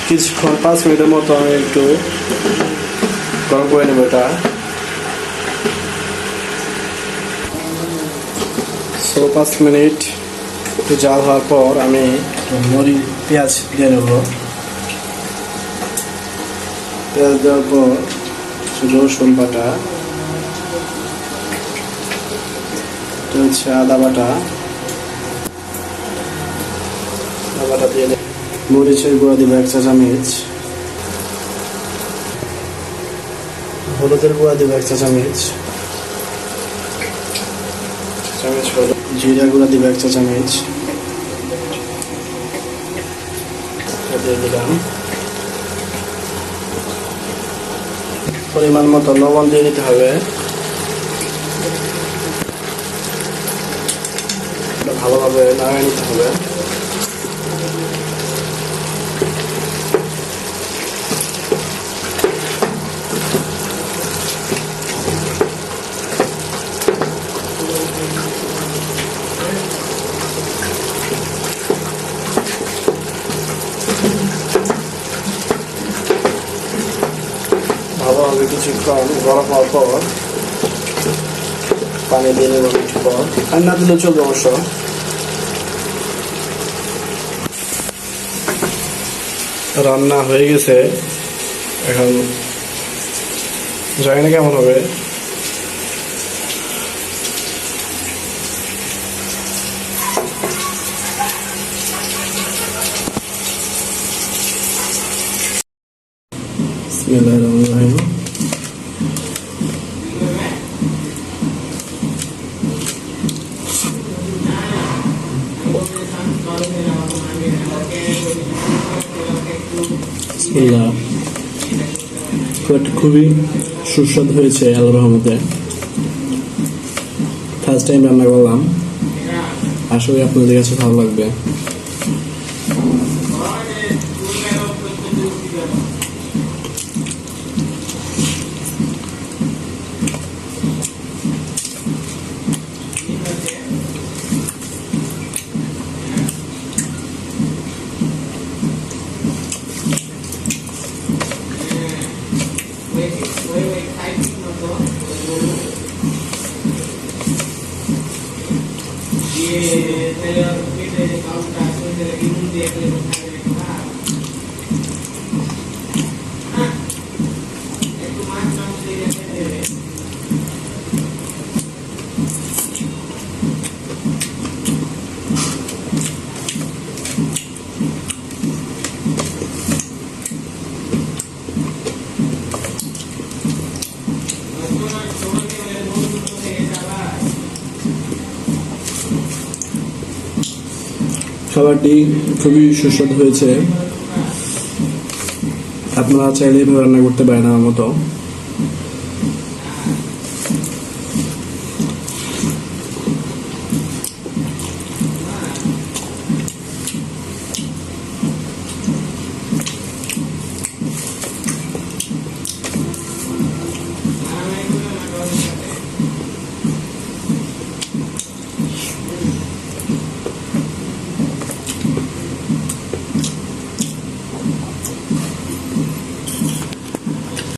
কিছুক্ষণ 5 মিনিটের মতো আমি একটু গরম করে নেব। এটা 5 মিনিট একটু জাল হওয়ার পর আমি পেঁয়াজ দিয়ে নেব। পেঁয়াজ দেওয়ার পর রসুন বাটা, আদা বাটা দিয়ে মরিচের গুঁড়া দিব 1 চা চামচ, হলুদের গুঁড়া দিব 1 চা চামচ, জিরা গুঁড়া দিব 1 চা চামচ দিয়ে দিলাম। পরিমাণ মতো লবণ দিয়ে দিতে হবে। ভালোভাবে নাড়িয়ে নিতে হবে। ভালোভাবে কিছুক্ষণ গরম হওয়ার পর পানি দিয়ে নেব। একটু পর পানি না দিলেও চলবে অবশ্য। রান্না হয়ে গেছে, এখন জানি না কেমন হবে। বিসমিল্লাহিররহমানিররহিম। খুবই সুস্বাদু হয়েছে আল্লাহর রহমতে। ফার্স্ট টাইম রান্না করলাম, আশা করি আপনাদের কাছে ভালো লাগবে। খাবারটি খুবই সুস্বাদু হয়েছে। আপনারা চাইলে এভাবে রান্না করতে পারেন আমার মতো।